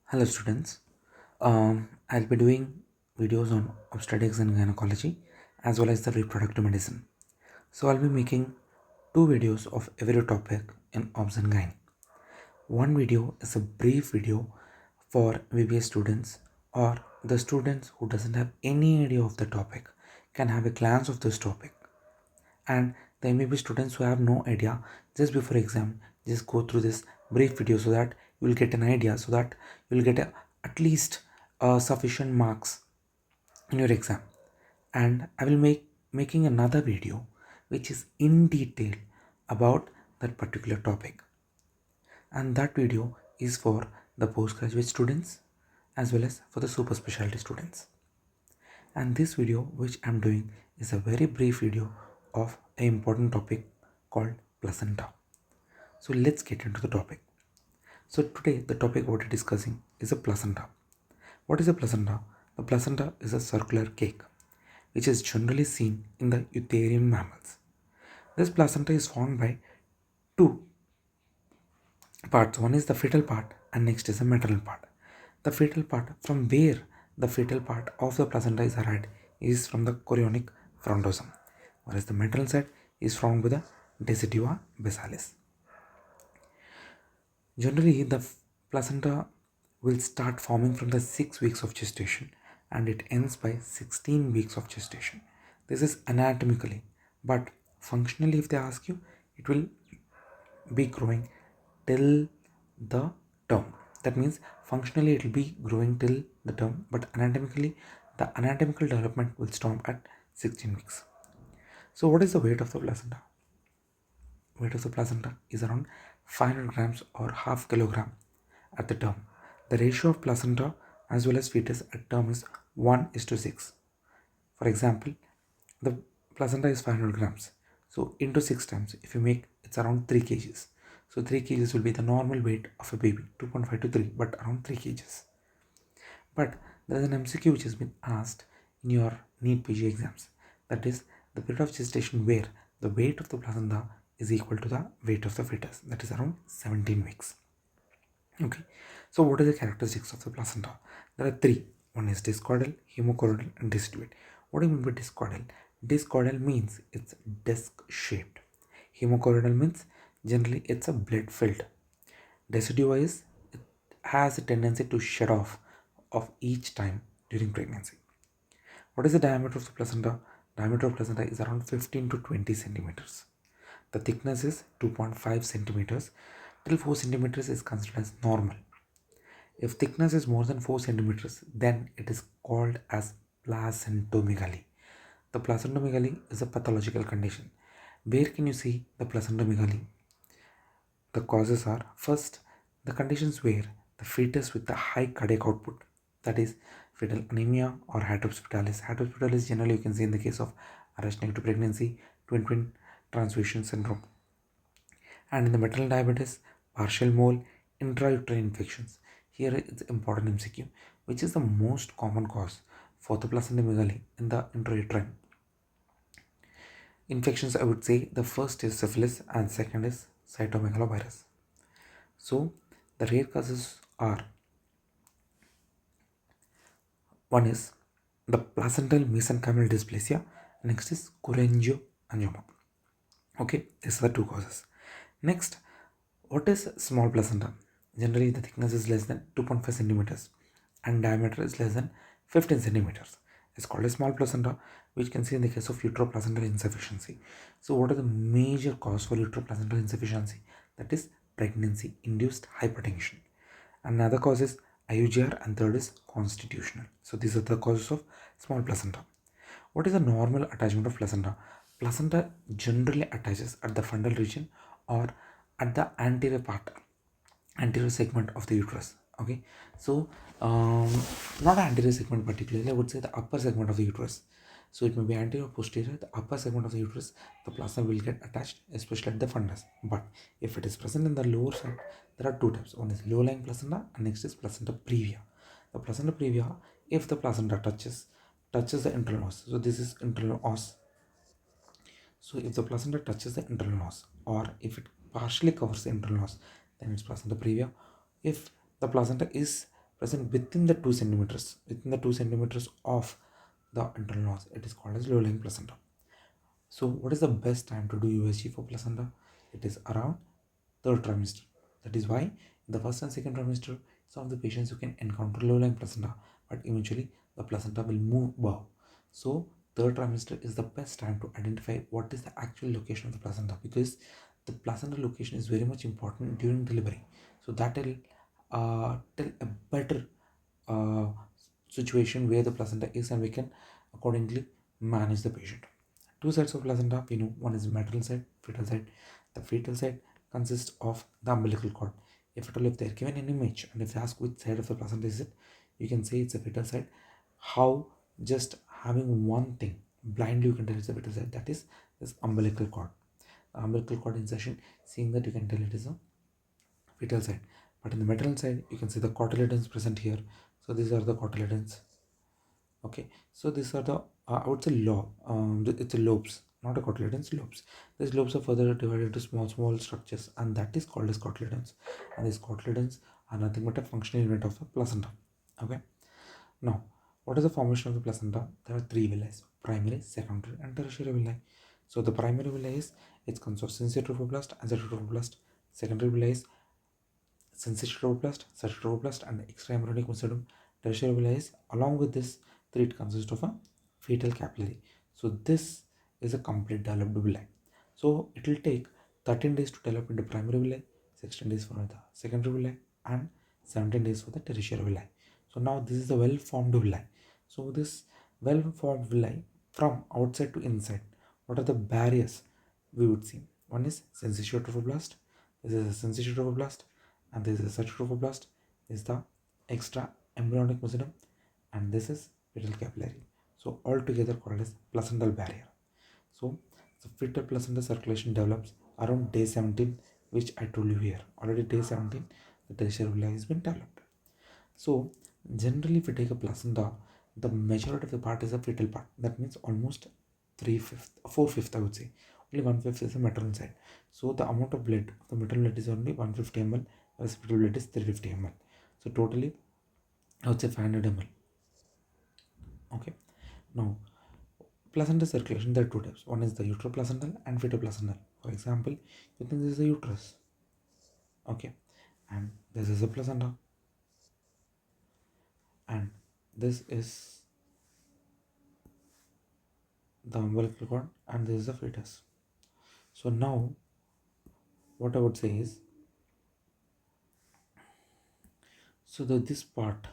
Hello students. I'll be doing videos on obstetrics and gynecology as well as the reproductive medicine. So I'll be making two videos of every topic in obs and gyne. One video is a brief video for MBBS students or the students who doesn't have any idea of the topic can have a glance of this topic, and there may be students who have no idea. Just before exam, just go through this brief video so that you will get an idea, so that you will get at least sufficient marks in your exam. And I will making another video which is in detail about that particular topic, and that video is for the postgraduate students as well as for the super specialty students. And this video which I'm doing is a very brief video of an important topic called placenta. So let's get into the topic. So today the topic what we're discussing is a placenta. What is a placenta? The placenta is a circular cake which is generally seen in the eutherian mammals. This placenta is formed by two parts. One is the fetal part and next is the maternal part. The fetal part, from where the fetal part of the placenta is arrived, is from the chorionic frontosome, whereas the maternal side is formed by the decidua basalis. Generally, the placenta will start forming from the 6 weeks of gestation and it ends by 16 weeks of gestation. This is anatomically, but functionally, if they ask you, it will be growing till the term. That means functionally it will be growing till the term, but anatomically, the anatomical development will stop at 16 weeks. So, what is the weight of the placenta? Weight of the placenta is around 500 grams or half kilogram at the term. The ratio of placenta as well as fetus at term is 1:6. For example, the placenta is 500 grams. So into 6 times, if you make, it's around 3 kgs. So 3 kgs will be the normal weight of a baby, 2.5 to 3, but around 3 kgs. But there is an MCQ which has been asked in your NEET PG exams. That is the period of gestation where the weight of the placenta is equal to the weight of the fetus. That is around 17 weeks. Okay. So what are the characteristics of the placenta? There are three. One is discoidal, hemochoroidal, and deciduate. What do you mean by discoidal? Discoidal means it's disc shaped. Hemochoroidal means generally it's a blood filled. Deciduous it has a tendency to shed off of each time during pregnancy. What is the diameter of the placenta? Diameter of placenta is around 15 to 20 centimeters. The thickness is 2.5 centimeters. Till 4 centimeters is considered as normal. If thickness is more than 4 centimeters, then it is called as placentomegaly. The placentomegaly is a pathological condition. Where can you see the placentomegaly? The causes are, first, the conditions where the fetus with the high cardiac output, that is fetal anemia or hydrops fetalis. Hydrops fetalis generally you can see in the case of Rh negative pregnancy, twin transfusion syndrome. And in the maternal diabetes, partial mole, intrauterine infections. Here it's important MCQ, which is the most common cause for the placentomegaly in the intrauterine infections. I would say the first is syphilis and second is cytomegalovirus. So the rare causes are, one is the placental mesenchymal dysplasia, next is cholangioangioma. Okay, these are the two causes. Next, what is small placenta? Generally, the thickness is less than 2.5 centimeters and diameter is less than 15 centimeters. It's called a small placenta, which can see in the case of uteroplacental insufficiency. So, what are the major cause for uteroplacental insufficiency? That is pregnancy-induced hypertension. Another cause is IUGR and third is constitutional. So, these are the causes of small placenta. What is the normal attachment of placenta? Placenta generally attaches at the fundal region or at the anterior segment of the uterus. Okay, so not anterior segment particularly, I would say the upper segment of the uterus. So it may be anterior or posterior, the upper segment of the uterus, the placenta will get attached, especially at the fundus. But if it is present in the lower side, there are two types. One is low-lying placenta and next is placenta previa. The placenta previa, if the placenta touches the internal os, so this is internal os. So if the placenta touches the internal os or if it partially covers the internal os, then it's placenta previa. If the placenta is present within the 2 centimeters of the internal walls. It is called as low-lying placenta. So, what is the best time to do USG for placenta? It is around third trimester. That is why in the first and second trimester, some of the patients you can encounter low-lying placenta, but eventually the placenta will move above. So, third trimester is the best time to identify what is the actual location of the placenta, because the placenta location is very much important during delivery. So that will tell a better uh, situation where the placenta is, and we can accordingly manage the patient. Two sides of placenta we know: one is maternal side, fetal side. The fetal side consists of the umbilical cord. If at all, if they are given an image and if they ask which side of the placenta is it, you can say it's a fetal side. How? Just having one thing blindly you can tell it's a fetal side, that is this umbilical cord. The umbilical cord insertion, seeing that you can tell it is a fetal side. But in the maternal side, you can see the cotyledons present here. So these are the cotyledons. Okay, so these are the I would say it's a lobes, not a cotyledons, lobes. These lobes are further divided into small structures, and that is called as cotyledons. And these cotyledons are nothing but a functional unit of a placenta. Okay, now what is the formation of the placenta? There are three villi: primary, secondary, and tertiary villi. So the primary villi is, it consists of syncytial trophoblast and cytotrophoblast. Secondary villi is syncytial trophoblast, cytotrophoblast, and extraembryonic mesoderm. Tertiary villi is, along with this three, it consists of a fetal capillary. So this is a complete developed villi. So it will take 13 days to develop into primary villi, 16 days for the secondary villi, and 17 days for the tertiary villi. So now this is the well-formed villi. So this well-formed villi, from outside to inside, what are the barriers we would see? One is syncytial trophoblast. This is a syncytial trophoblast, and this is a cytotrophoblast. This is the extra embryonic mesoderm, and this is fetal capillary. So all together called as placental barrier. So the fetal placenta circulation develops around day 17, which I told you here. Already day 17, the tertiary villi has been developed. So generally, if we take a placenta, the majority of the part is a fetal part. That means almost 3/5, 4/5, I would say. Only 1/5 is the maternal side. So the amount of blood of the maternal blood is only 150 ml, whereas fetal blood is 350 ml. So totally, I would say 500 ml. Okay. Now, placenta circulation, there are two types. One is the uteroplacental and fetoplacental. For example, you think this is a uterus. Okay. And this is a placenta. And this is the umbilical cord, and this is the fetus. So now what I would say is, so that this part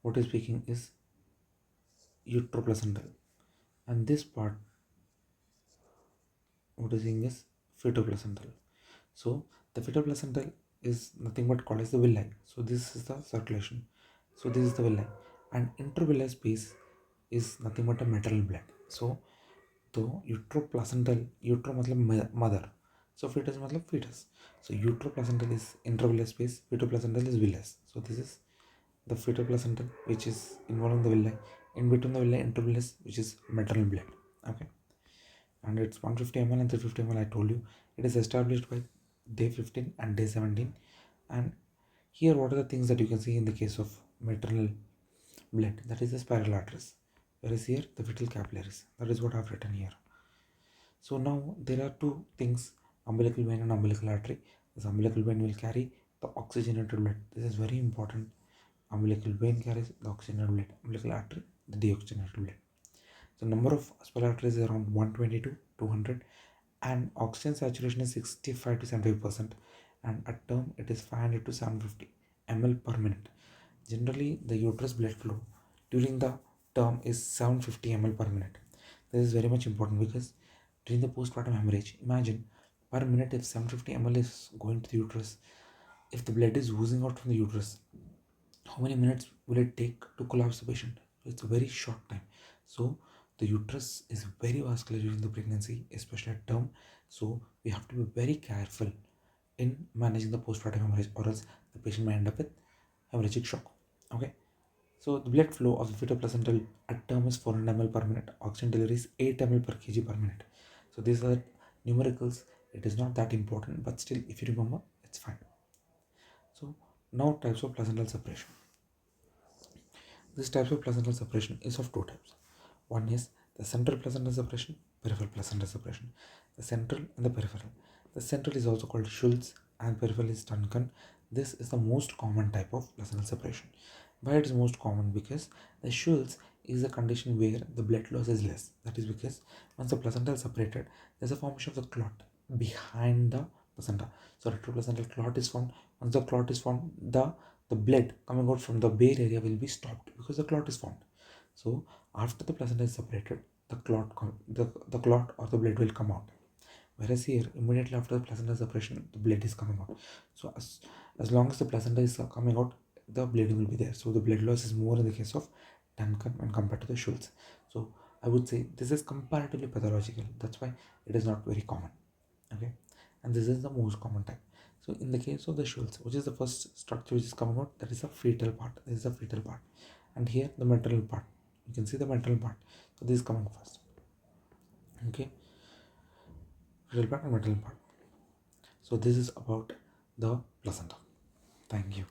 what is speaking is uteroplacental, and this part what is saying is fetoplacental. So the fetoplacental is nothing but called as the villi. So this is the circulation. So this is the villi, and intervilli space is nothing but a maternal blood. So तो uteroplacental, utero मतलब mother, so fetus मतलब fetus. So uteroplacental is intravilli space, fetoplacental is villus. So this is the fetoplacental, which is involving the villi. In between the villi, intervillus, which is maternal blood. Okay, and it's 150 ml and 350 ml. I told you it is established by day 15 and day 17. And here, what are the things that you can see in the case of maternal blood? That is the spiral arteries, whereas here the fetal capillaries. That is what I've written here. So now there are two things: umbilical vein and umbilical artery. This umbilical vein will carry the oxygenated blood. This is very important. Umbilical vein carries the oxygenated blood. Umbilical artery, the deoxygenated blood. The number of spiral arteries is around 120 to 200, and oxygen saturation is 65 to 75%, and at term it is 500 to 750 ml per minute. Generally, the uterus blood flow during the term is 750 ml per minute. This is very much important because during the postpartum hemorrhage, imagine per minute if 750 ml is going to the uterus, if the blood is oozing out from the uterus, how many minutes will it take to collapse the patient? It's a very short time. So the uterus is very vascular during the pregnancy, especially at term. So we have to be very careful in managing the postpartum hemorrhage, or else the patient may end up with hemorrhagic shock. Okay. So the blood flow of the fetoplacental at term is 400 ml per minute. Oxygen delivery is 8 ml per kg per minute. So these are numericals. It is not that important, but still, if you remember, it's fine. So Now, types of placental separation. This types of placental separation is of two types. One is the central placental separation, peripheral placental separation. The central and the peripheral. The central is also called Schultz and peripheral is Duncan. This is the most common type of placental separation. Why it is most common? Because the Schultz is a condition where the blood loss is less. That is because once the placenta is separated, there's a formation of the clot behind the placenta. So retroplacental clot is formed. Once the clot is formed, the blood coming out from the bare area will be stopped because the clot is formed. So after the placenta is separated, the clot or the blood will come out. Whereas here, immediately after the placenta separation, the blood is coming out. So as long as the placenta is coming out, the bleeding will be there. So the blood loss is more in the case of Duncan when compared to the Schultz. So I would say this is comparatively pathological. That's why it is not very common. Okay, and this is the most common type. So in the case of the Schultz, which is the first structure which is coming out, that is the fetal part. This is the fetal part, and here the maternal part. You can see the maternal part. So this is coming first. Okay, fetal part and maternal part. So this is about the placenta. Thank you.